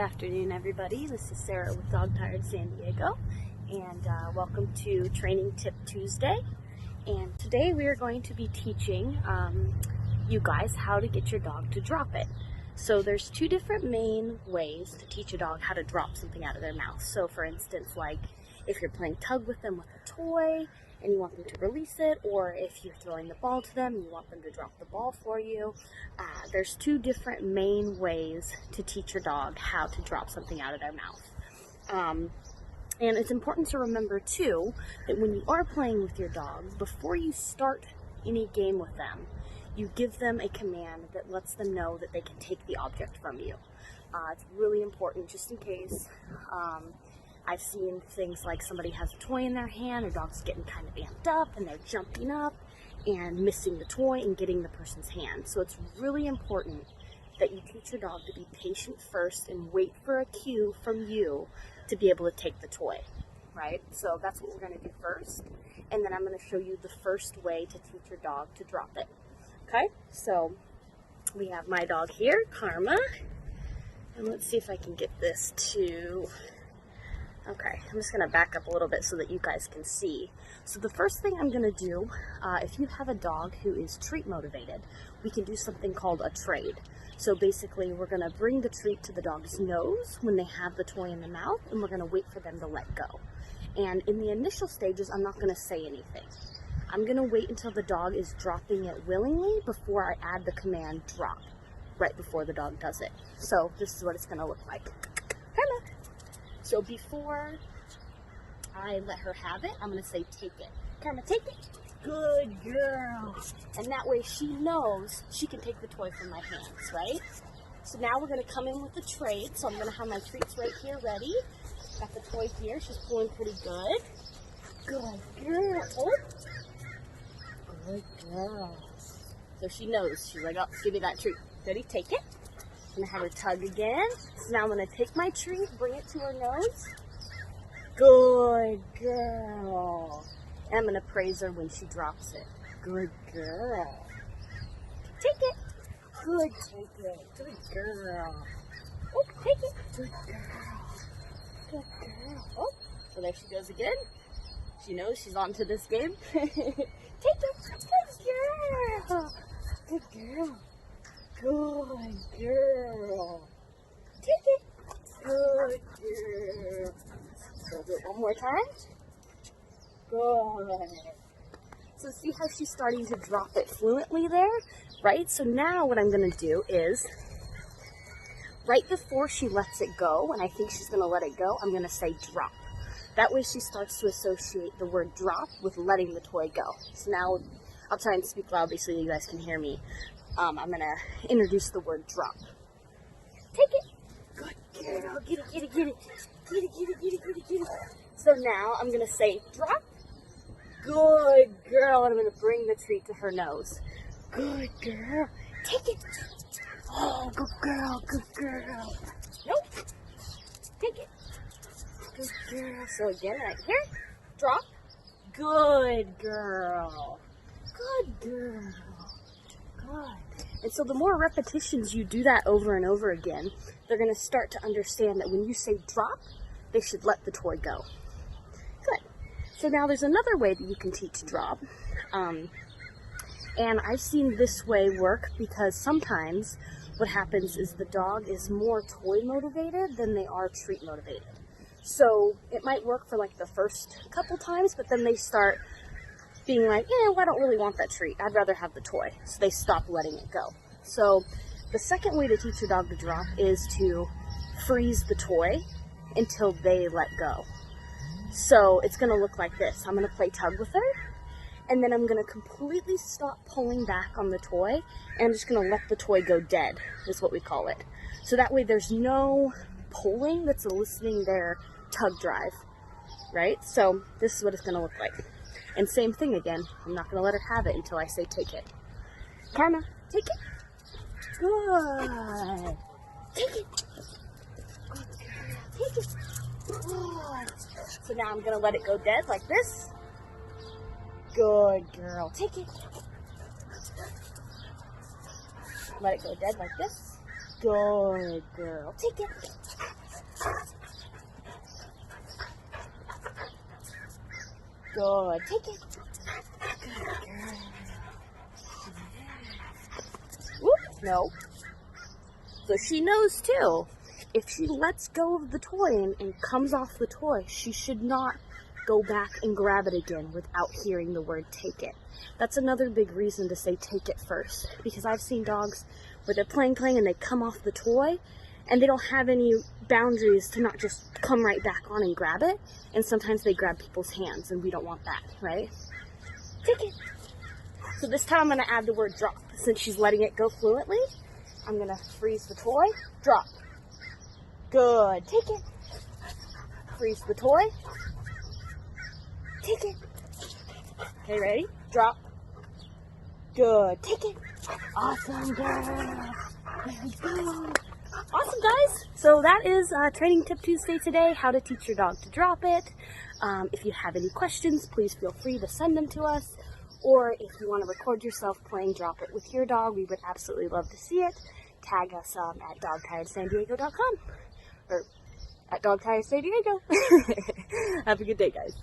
afternoon, everybody. This is Sarah with Dog Tired San Diego, and welcome to Training Tip Tuesday. And today we are going to be teaching you guys how to get your dog to drop it. So there's two different main ways to teach a dog how to drop something out of their mouth. So for instance, like if you're playing tug with them with a toy and you want them to release it, or if you're throwing the ball to them and you want them to drop the ball for you. There's two different main ways to teach your dog how to drop something out of their mouth. And it's important to remember too that when you are playing with your dog, before you start any game with them, you give them a command that lets them know that they can take the object from you. It's really important just in case. I've seen things like somebody has a toy in their hand, their dog's getting kind of amped up and they're jumping up and missing the toy and getting the person's hand. So it's really important that you teach your dog to be patient first and wait for a cue from you to be able to take the toy, right? So that's what we're going to do first. And then I'm going to show you the first way to teach your dog to drop it. Okay, so we have my dog here, Karma. And let's see if I can get this to... Okay, I'm just going to back up a little bit so that you guys can see. So the first thing I'm going to do, if you have a dog who is treat motivated, we can do something called a trade. So basically we're going to bring the treat to the dog's nose when they have the toy in the mouth, and we're going to wait for them to let go. And in the initial stages, I'm not going to say anything. I'm going to wait until the dog is dropping it willingly before I add the command drop, right before the dog does it. So this is what it's going to look like. Karma. So before I let her have it, I'm going to say, take it. Karma, take it. Good girl. And that way she knows she can take the toy from my hands, right? So now we're going to come in with the trade. So I'm going to have my treats right here ready. Got the toy here. She's pulling pretty good. Good girl. Oh. Good girl. So she knows. She's like, oh, give me that treat. Ready? Take it. I'm going to have her tug again. So now I'm going to take my treat, bring it to her nose. Good girl. And I'm going to praise her when she drops it. Good girl. Take it. Good. Take it. Good girl. Oh, take it. Good girl. Good girl. Oh, so there she goes again. She knows she's on to this game. Take it. Good girl. Good girl. Good girl. Take it. Good girl. So do it one more time. Good. So see how she's starting to drop it fluently there, right? So now what I'm going to do is, right before she lets it go, and I think she's going to let it go, I'm going to say drop. That way she starts to associate the word drop with letting the toy go. So now I'll try and speak loudly so you guys can hear me. I'm going to introduce the word drop. Take it. Good girl. Get it, get it, get it. Get it, get it, get it, get it, get it. So now I'm going to say drop. Good girl. And I'm going to bring the treat to her nose. Good girl. Take it. Oh, good girl, good girl. Nope. Take it. Good girl. So again, right here. Drop. Good girl. Good girl. Good. And so the more repetitions you do that over and over again, they're going to start to understand that when you say drop, they should let the toy go. Good. So now there's another way that you can teach drop. And I've seen this way work because sometimes what happens is the dog is more toy motivated than they are treat motivated. So it might work for like the first couple times, but then they start being like, yeah, well, I don't really want that treat. I'd rather have the toy. So they stop letting it go. So the second way to teach your dog to drop is to freeze the toy until they let go. So it's going to look like this. I'm going to play tug with her, and then I'm going to completely stop pulling back on the toy, and I'm just going to let the toy go dead, is what we call it. So that way there's no pulling that's eliciting their tug drive, right? So this is what it's going to look like. And same thing again, I'm not going to let her have it until I say take it. Karma, take it. Good. Take it. Good girl. Take it. Good. So now I'm going to let it go dead like this. Good girl. Take it. Let it go dead like this. Good girl. Take it. Good. Take it. Good girl. Whoop. No. So she knows too. If she lets go of the toy and comes off the toy, she should not go back and grab it again without hearing the word take it. That's another big reason to say take it first, because I've seen dogs where they're playing and they come off the toy and they don't have any boundaries to not just come right back on and grab it, and sometimes they grab people's hands and we don't want that, right? Take it. So this time I'm going to add the word drop. Since she's letting it go fluently, I'm going to freeze the toy, drop. Good. Take it. Freeze the toy. Take it. Okay, ready? Drop. Good. Take it. Awesome, girl. Good. Awesome, guys. So that is Training Tip Tuesday today, how to teach your dog to drop it. If you have any questions, please feel free to send them to us. Or if you want to record yourself playing drop it with your dog, we would absolutely love to see it. Tag us at dogtiredsandiego.com or at dogtiredsandiego. Have a good day, guys.